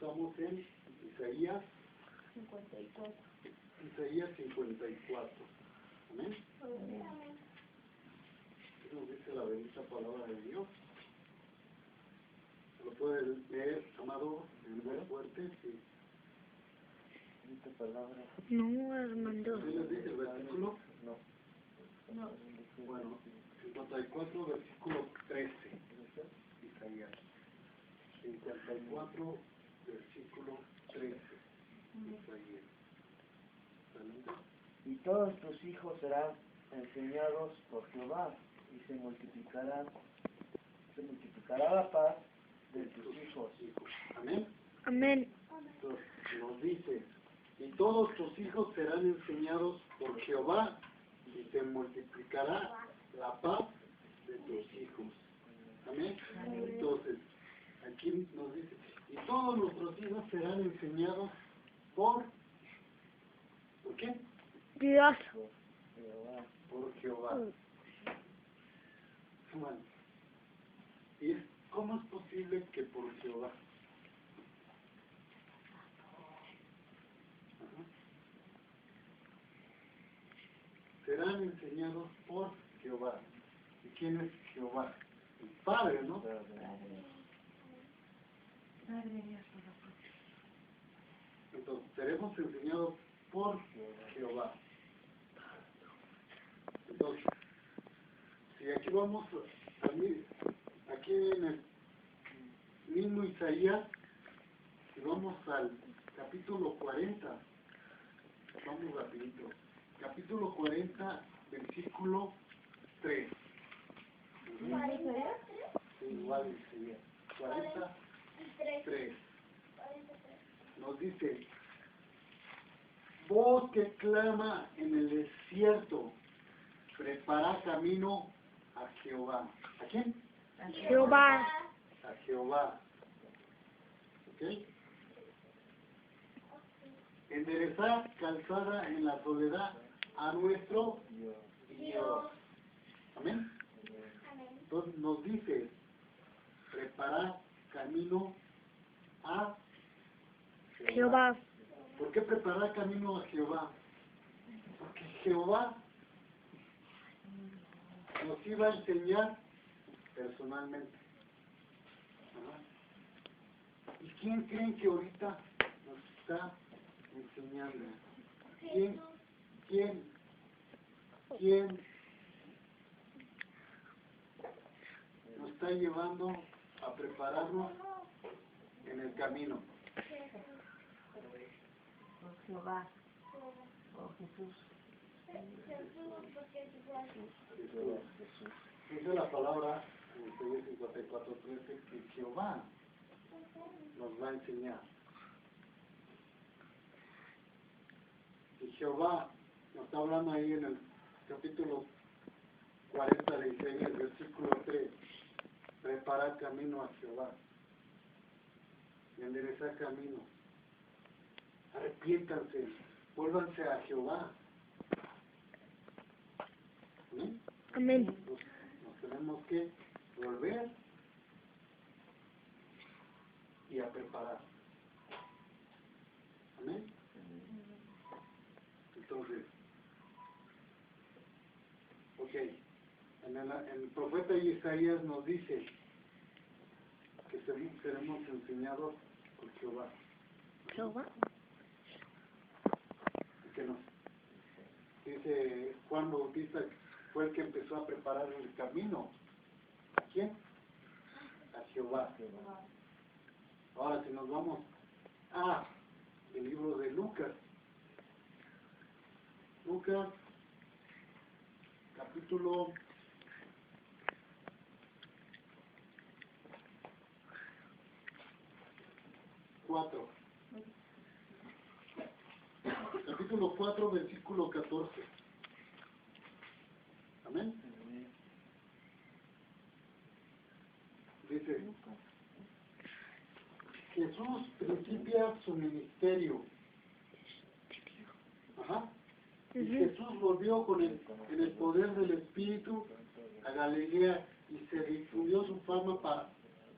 Estamos en Isaías 54. Isaías 54. Amén. ¿Qué nos dice la bendita palabra de Dios? ¿Lo puede leer, amado, en voz fuerte? Sí. Bendita palabra. No, Armando. ¿Qué les dice el versículo? No. Bueno, 54, versículo 13. Isaías. 54, versículo 13. Isaías. ¿Adelante? Y todos tus hijos serán enseñados por Jehová, y se multiplicará la paz de tus hijos. Amén. Amén. Entonces, nos dice, y todos tus hijos serán enseñados por Jehová, y se multiplicará la paz de tus hijos. Amén. Entonces, aquí nos dice, y todos nuestros hijos serán enseñados ¿por qué? Dios. Jehová. Por Jehová. Bueno, ¿y cómo es posible que por Jehová? Ajá. Serán enseñados por Jehová. ¿Y quién es Jehová? El Padre, ¿no? Entonces, seremos enseñados por Jehová. Entonces, si aquí vamos, aquí en el mismo Isaías, si vamos al capítulo 40, vamos rapidito, capítulo 40, versículo 3. Igual Isaías, 43. Nos dice, voz que clama en el desierto, prepara camino a Jehová. ¿A quién? Jehová. A Jehová. ¿Ok? Enderezar calzada en la soledad a nuestro Dios. Amén. Entonces nos dice, preparar camino a Jehová. ¿Por qué preparar camino a Jehová? Porque Jehová nos iba a enseñar personalmente. Ajá. ¿Y quién creen que ahorita nos está enseñando? ¿Quién nos está llevando a prepararnos en el camino? Jehová. Oh Jesús. Dice la palabra en Isaías 54:13 que Jehová nos va a enseñar. Y Jehová nos está hablando ahí en el capítulo 40 de Isaías, versículo 3. Preparar camino a Jehová. Y enderezar camino. Arrepiéntanse. Vuélvanse a Jehová. ¿Sí? Amén. Nos tenemos que volver y a preparar. Amén. Entonces, ok, en el profeta Isaías nos dice que seremos enseñados por Jehová. Jehová. Que nos dice Juan Bautista fue el que empezó a preparar el camino. ¿A quién? A Jehová. Ahora si nos vamos a el libro de Lucas, capítulo 4. Capítulo 4, versículo 14. Amén. Dice, Jesús principia su ministerio. Ajá. Y Jesús volvió en el poder del Espíritu a Galilea y se difundió su fama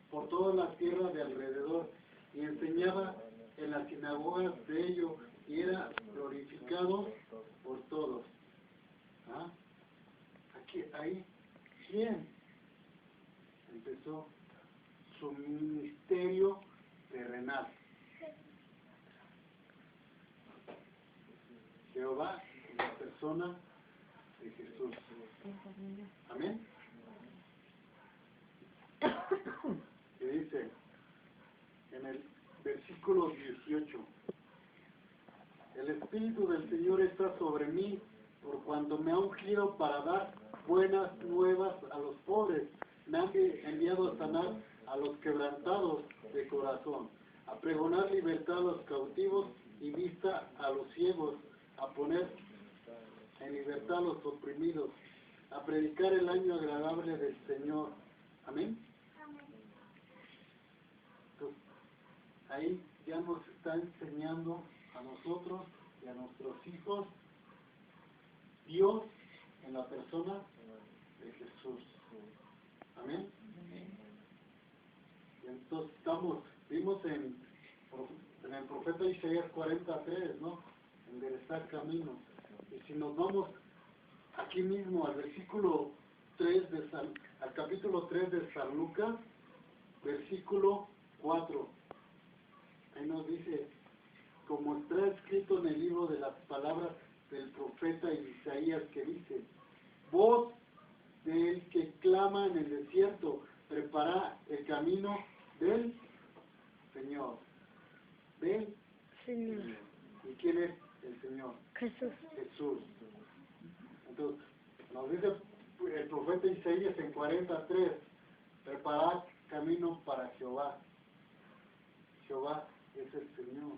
por toda la tierra de alrededor. y enseñaba en las sinagogas de ellos y era glorificado por todos. ¿Ah? Ahí, ¿quién empezó su ministerio terrenal? Jehová en la persona de Jesús. Amén. Que dice en el versículo 18: el Espíritu del Señor está sobre mí, por cuanto me ha ungido para dar buenas nuevas a los pobres. Me ha enviado a sanar a los quebrantados de corazón, a pregonar libertad a los cautivos y vista a los ciegos, a poner en libertad a los oprimidos, a predicar el año agradable del Señor. Amén. Entonces, ahí ya nos está enseñando a nosotros y a nuestros hijos Dios en la persona de Jesús. Amén. Y entonces vimos en el profeta Isaías 43, ¿no? Enderezar caminos. Y si nos vamos aquí mismo al versículo 3 al capítulo 3 de San Lucas, versículo 4, ahí nos dice: como está escrito en el libro de las palabras del profeta Isaías, que dice: voz del que clama en el desierto, prepara el camino del Señor. Del Señor. ¿Y quién es el Señor? Jesús. Jesús. Entonces, nos dice el profeta Isaías en 43, preparad camino para Jehová. Jehová es el Señor.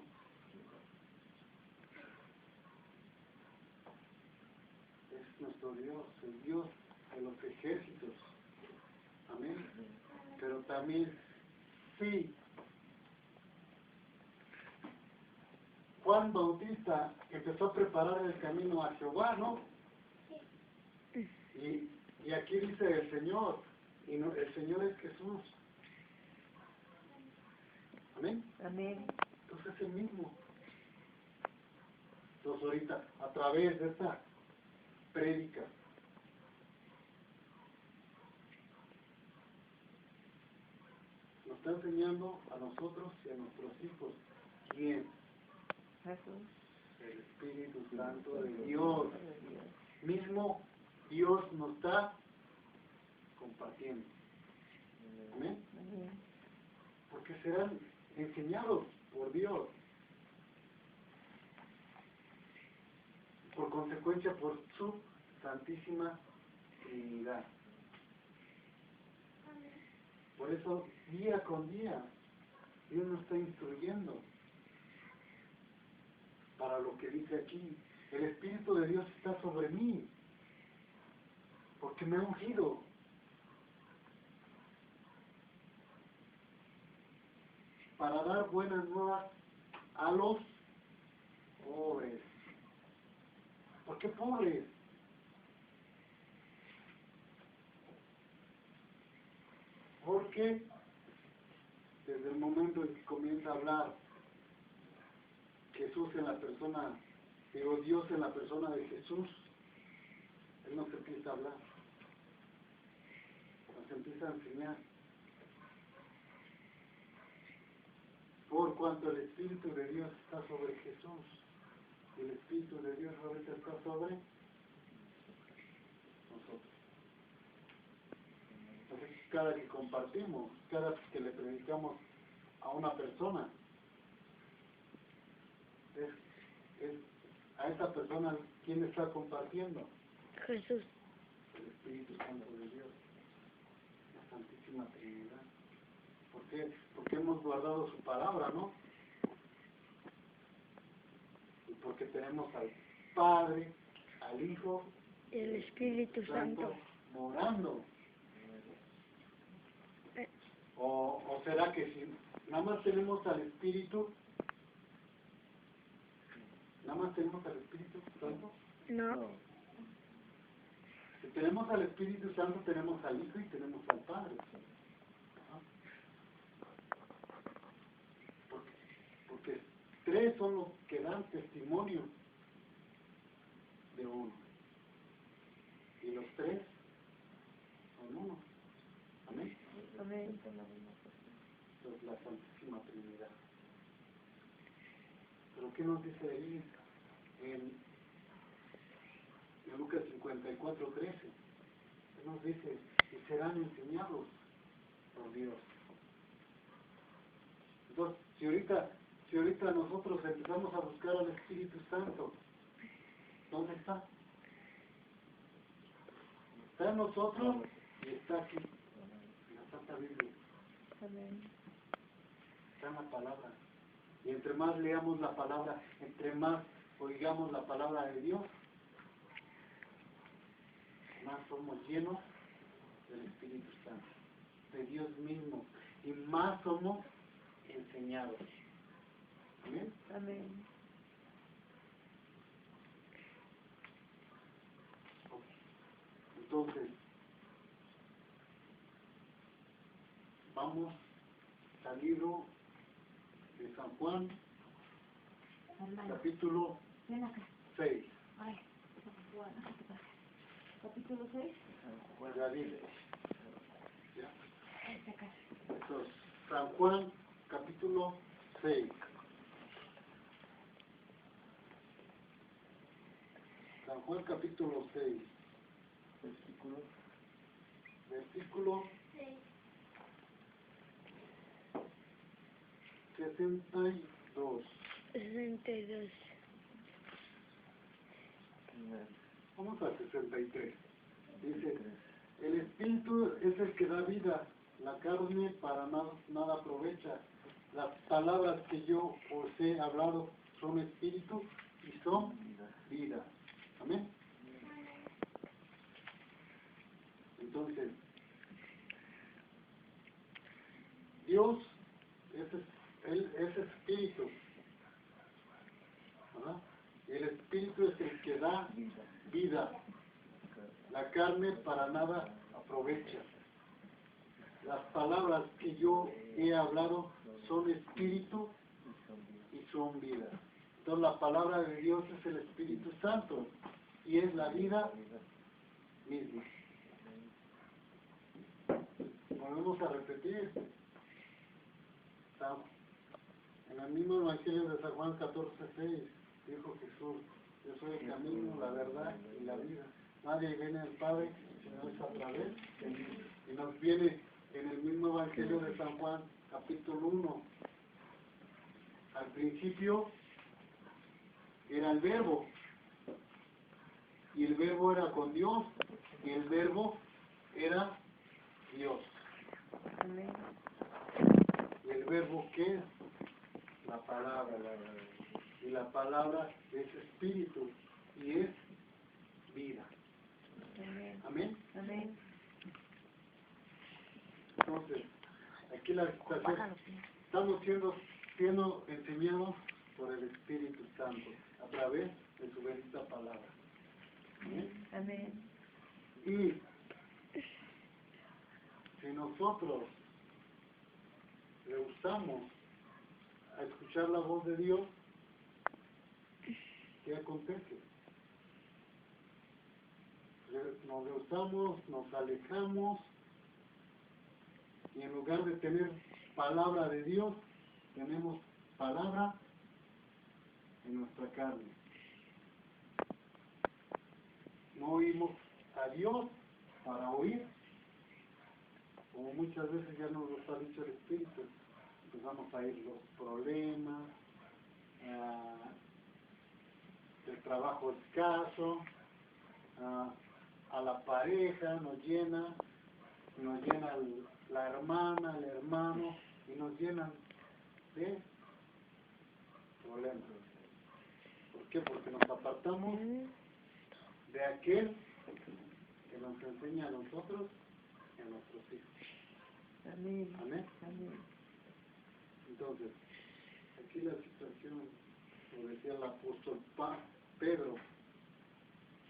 Es nuestro Dios, el Dios de los ejércitos. Amén. Pero también, sí, Juan Bautista empezó a preparar el camino a Jehová, ¿no? Y aquí dice el Señor, y no, el Señor es Jesús. Amén. Amén. Entonces es el mismo. Entonces ahorita, a través de esta prédica, nos está enseñando a nosotros y a nuestros hijos quién. Jesús. El Espíritu Santo de Dios. Mismo Dios nos está compartiendo. Amén. Porque serán enseñados por Dios. Por consecuencia, por su Santísima Trinidad. Por eso, día con día, Dios nos está instruyendo para lo que dice aquí: el Espíritu de Dios está sobre mí, porque me ha ungido para dar buenas nuevas a los pobres. ¿Por qué pobres? Porque desde el momento en que comienza a hablar Jesús en la persona, Dios en la persona de Jesús, Él nos empieza a hablar, nos empieza a enseñar. Por cuanto el Espíritu de Dios está sobre Jesús, y el Espíritu de Dios ahorita está sobre nosotros. Entonces, cada que compartimos, cada que le predicamos a una persona, es a esa persona ¿quién está compartiendo? Jesús. El Espíritu Santo de Dios, la Santísima Trinidad. ¿Por qué? Porque hemos guardado su palabra, ¿no? Y porque tenemos al Padre, al Hijo, El Espíritu Santo. morando. ¿O será que si nada más tenemos al Espíritu, Santo? No. Si tenemos al Espíritu Santo, tenemos al Hijo y tenemos al Padre. tres son los que dan testimonio de uno. Y los tres son uno. Amén. Amén. Es la Santísima Trinidad. Pero ¿qué nos dice ahí en Lucas 54:13? ¿Qué nos dice? Y serán enseñados por Dios. Entonces, si ahorita nosotros empezamos a buscar al Espíritu Santo, ¿dónde está? Está en nosotros y está aquí, en la Santa Biblia. Amén. Está en la palabra. Y entre más leamos la palabra, entre más oigamos la palabra de Dios, más somos llenos del Espíritu Santo, de Dios mismo, y más somos enseñados. Amén. Amén. Entonces, vamos al libro de San Juan, capítulo 6. Capítulo 6. De la Biblia. ¿Ya? Entonces, San Juan, capítulo 6. San Juan, capítulo 6. Versículo 62. 62. Vamos a 63. Dice, el Espíritu es el que da vida, la carne para nada aprovecha. Las palabras que yo os he hablado son Espíritu y son vida. Amén. Entonces, Dios Él es Espíritu, ¿verdad? Y el Espíritu es el que da vida. La carne para nada aprovecha. Las palabras que yo he hablado son Espíritu y son vida. Entonces la palabra de Dios es el Espíritu Santo y es la vida misma. Volvemos a repetir. En el mismo Evangelio de San Juan 14:6 dijo Jesús, yo soy el camino, la verdad y la vida. Nadie viene al Padre sino es a través de mí. Y nos viene en el mismo Evangelio de San Juan capítulo 1. Al principio era el Verbo, y el Verbo era con Dios, y el Verbo era Dios. Amén. ¿Y el Verbo qué es? La palabra. Y la palabra es espíritu y es vida. Amén. Amén. Amén. Entonces, aquí la situación, estamos siendo enseñados por el Espíritu Santo a través de su bendita palabra. Amén. Amén. Y si nosotros rehusamos a escuchar la voz de Dios, ¿qué acontece? Nos rehusamos, nos alejamos, y en lugar de tener palabra de Dios, tenemos palabra en nuestra carne. No oímos a Dios para oír, como muchas veces ya nos lo ha dicho el Espíritu. Empezamos a oír los problemas, el trabajo escaso, a la pareja nos llena la hermana, el hermano, y nos llenan de problemas. ¿Por qué? Porque nos apartamos de aquel que nos enseña a nosotros y a nuestros hijos. Amén. Amén. Amén. Entonces, aquí la situación, como decía el apóstol Pedro,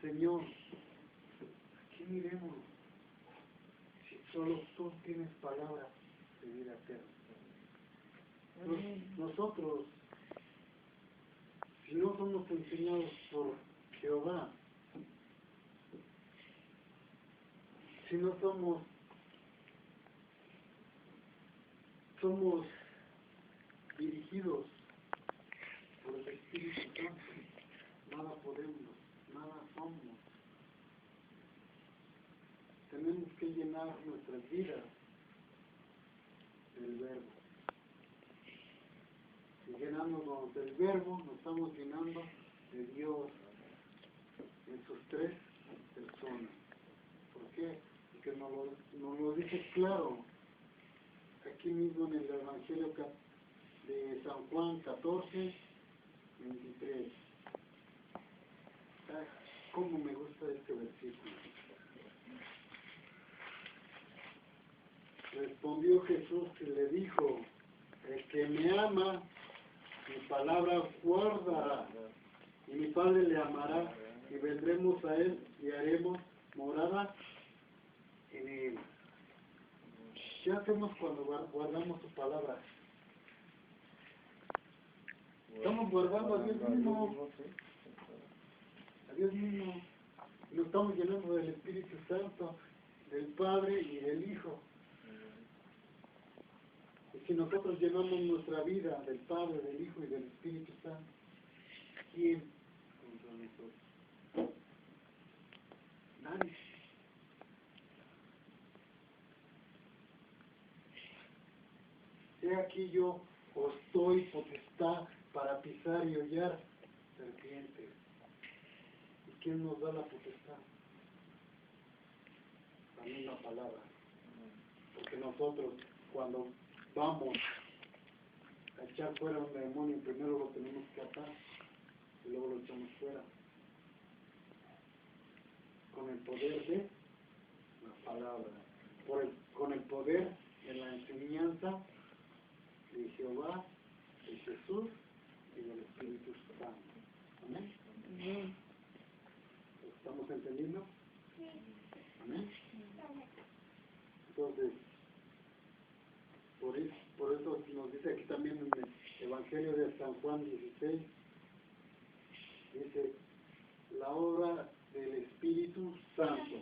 Señor, ¿a quién iremos? Si solo tú tienes palabra de vida eterna. Nosotros si no somos enseñados por Jehová, si no somos dirigidos por el Espíritu Santo, nada podemos, nada somos. Tenemos que llenar nuestras vidas del Verbo. Y llenándonos del Verbo, nos estamos llenando de Dios en sus tres personas. ¿Por qué? Porque nos lo dice claro aquí mismo en el Evangelio de San Juan 14, 23. Ah, ¿cómo me gusta este versículo? Respondió Jesús y le dijo: el que me ama, mi palabra guardará, y mi Padre le amará, y vendremos a él y haremos morada en él. ¿Qué hacemos cuando guardamos su palabra? Estamos guardando a Dios mismo. A Dios mismo. Nos estamos llenando del Espíritu Santo, del Padre y del Hijo. Y si nosotros llenamos nuestra vida del Padre, del Hijo y del Espíritu Santo, ¿quién contra nosotros? Nadie. He aquí yo os doy potestad para pisar y hollar serpientes. ¿Y quién nos da la potestad? La misma palabra. Porque nosotros, cuando vamos a echar fuera un demonio, primero lo tenemos que atar y luego lo echamos fuera. Con el poder de la palabra. Con el poder de la enseñanza de Jehová, de Jesús y del Espíritu Santo. Amén. Amén. ¿Estamos entendiendo? Amén. Entonces, por eso nos dice aquí también en el Evangelio de San Juan 16, dice, la obra del Espíritu Santo.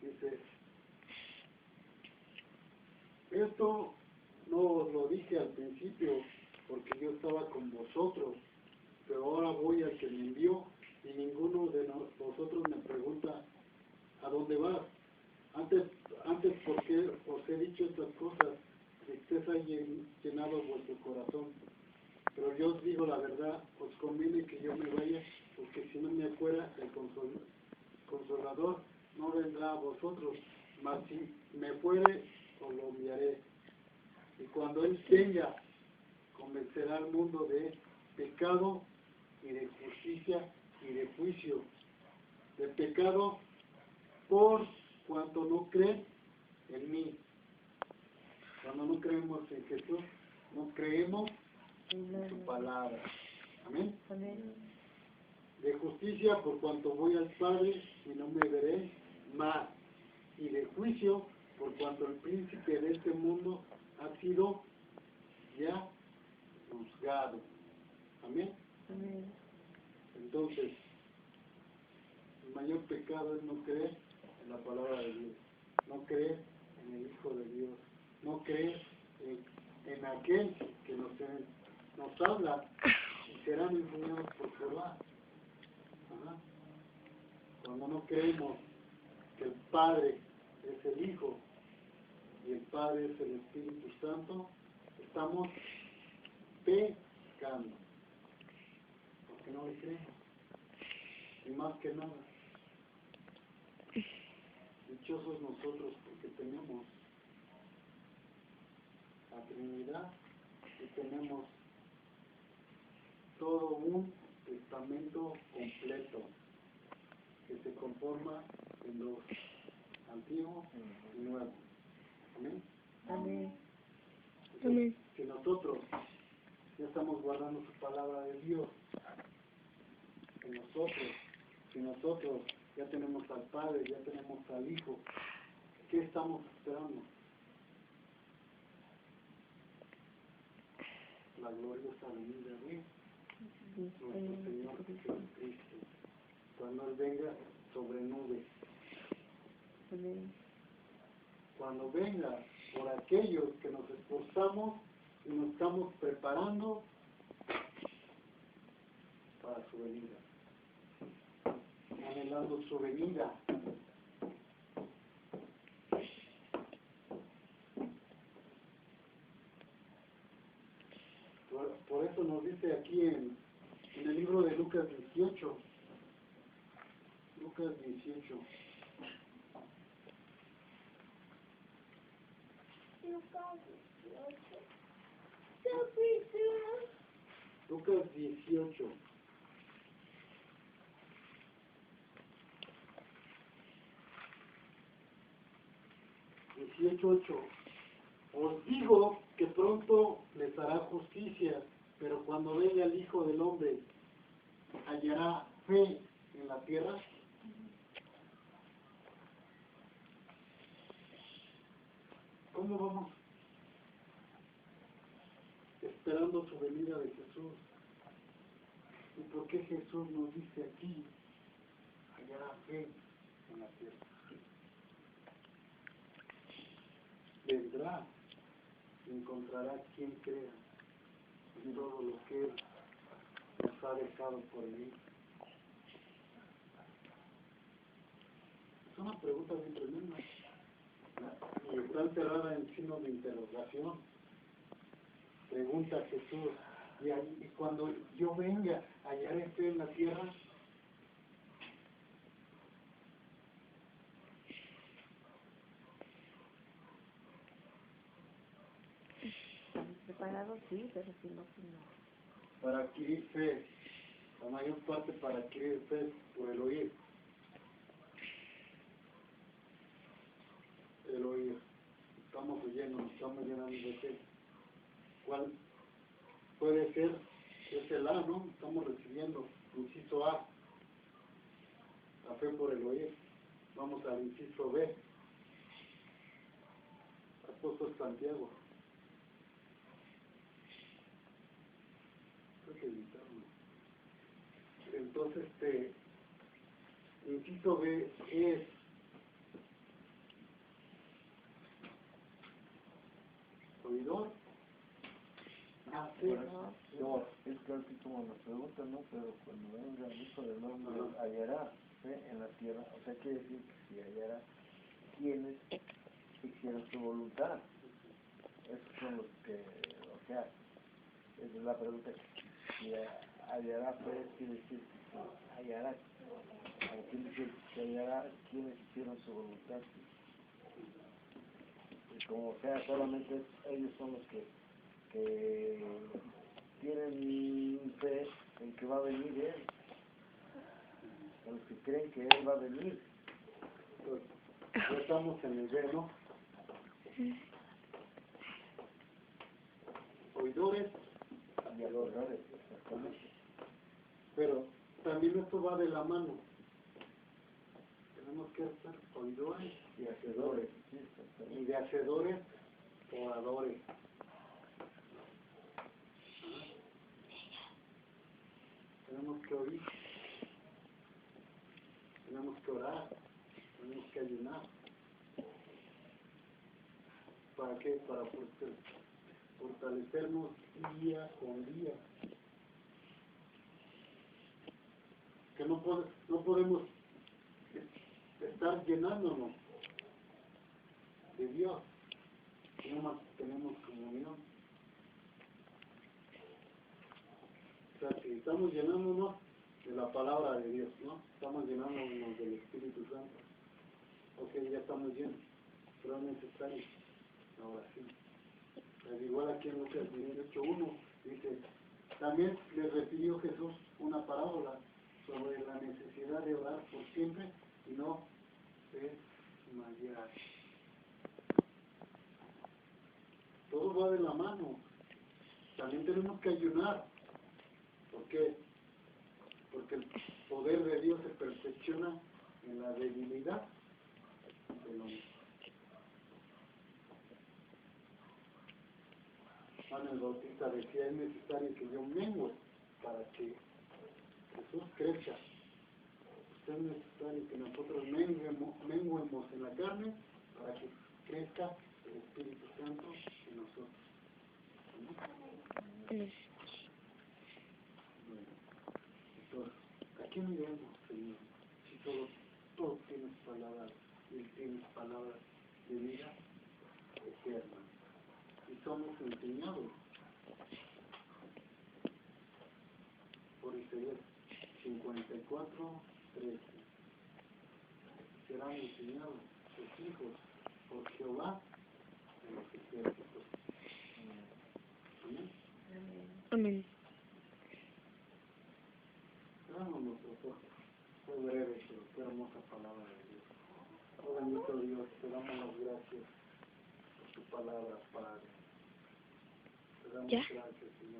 Dice, esto no os lo dije al principio porque yo estaba con vosotros, pero ahora voy al que me envió y ninguno de vosotros me pregunta ¿a dónde vas? Antes porque os he dicho estas cosas, tristeza ha llenado vuestro corazón. Pero yo os digo la verdad, os conviene que yo me vaya, porque si no me fuera, el Consolador no vendrá a vosotros, mas si me fuere, os lo enviaré. Y cuando Él venga, convencerá al mundo de pecado y de justicia y de juicio. De pecado por cuanto no creen en mí. Cuando no creemos en Jesús, no creemos en su palabra. Amén. Amén. De justicia por cuanto voy al Padre y no me veré más. Y de juicio por cuanto el príncipe de este mundo ha sido ya juzgado. Amén. Amén. Entonces, el mayor pecado es no creer en la palabra de Dios, no creer en el Hijo de Dios, no creer en aquel que nos habla y serán enseñados por Jehová. Ajá. Cuando no creemos que el Padre es el Hijo y el Padre es el Espíritu Santo, estamos pecando, porque no le creemos. Y más que nada, dichosos nosotros porque tenemos la Trinidad y tenemos todo un testamento completo que se conforma en los antiguos y nuevos. Amén. Amén. Entonces, Amén. si nosotros ya estamos guardando su palabra de Dios, si nosotros ya tenemos al Padre, ya tenemos al Hijo, ¿qué estamos esperando? la gloriosa venida de nuestro Amén. Señor Jesucristo. Cuando Él venga sobre nubes. Amén. Cuando venga por aquellos que nos esforzamos y nos estamos preparando para su venida. Anhelando su venida. Por eso nos dice aquí en el libro de Lucas 18. Lucas 18. Lucas 18. 18:8. Os digo que pronto les hará justicia, pero cuando venga el Hijo del Hombre, ¿hallará fe en la tierra? ¿Cómo vamos esperando su venida de Jesús? ¿Y por qué Jesús nos dice aquí, hallará fe en la tierra? Vendrá y encontrará quien crea en todo lo que Él nos ha dejado por venir. Es una pregunta bien tremenda y está enterrada en signo de interrogación. Pregunta Jesús, y cuando yo venga, ¿hallaré fe en la tierra? Estamos preparados, sí, pero si no, pues no. Para adquirir fe, la mayor parte para adquirir fe por el oír. El oír. Estamos oyendo, nos estamos llenando de fe. ¿Cuál puede ser? Es el A, ¿no? Estamos recibiendo. Inciso A. La fe por el oír. Vamos al inciso B. Apóstol Santiago. Creo que editarlo. Entonces, inciso B es oidor, hacedor. Es que así como nos preguntan, ¿no? Pero cuando venga el Hijo del Hombre, hallará fe en la tierra. O sea, quiere decir que si hallará quienes hicieron su voluntad. Esos son los que, o sea, esa es la pregunta. Si hallará fe, quiere decir que hallará, quiere decir que hallará quienes hicieron su voluntad. Y como sea, solamente ellos son los que tienen fe en que va a venir Él, los que creen que Él va a venir. Pues, ya estamos en el B, ¿no? Oidores Y a los errores, exactamente. Pero también esto va de la mano. Tenemos que ser oidores Y hacedores, sí, y exactamente. de hacedores, oradores. Tenemos que oír, tenemos que orar, tenemos que ayunar. ¿Para qué? Para fortalecernos día con día. Que no podemos estar llenándonos de Dios si no tenemos comunión. O sea, si estamos llenándonos de la palabra de Dios, ¿no? Estamos llenándonos del Espíritu Santo. Ok, ya estamos llenos, pero es necesario la oración. Al igual aquí en Lucas 18:1 dice, también le refirió Jesús una parábola sobre la necesidad de orar por siempre y no desmayar. Todo va de la mano. También tenemos que ayunar. ¿Por qué? Porque el poder de Dios se perfecciona en la debilidad del hombre. Juan el Bautista decía, es necesario que yo mengue para que Jesús crezca. Es necesario que nosotros menguemos en la carne para que crezca el Espíritu Santo en nosotros. Bueno, entonces, ¿a qué miremos, Señor? Si todos tienes palabras, y tienes palabras de vida eterna. Y somos enseñados por Isaías 54:13. Serán enseñados sus hijos por Jehová de los ejércitos. Amén. Amén. Cerramos nuestros ojos. Fue breve, pero qué hermosa palabra de Dios. Oh bendito Dios, te damos las gracias por tu palabra, Padre. Te damos gracias, Señor.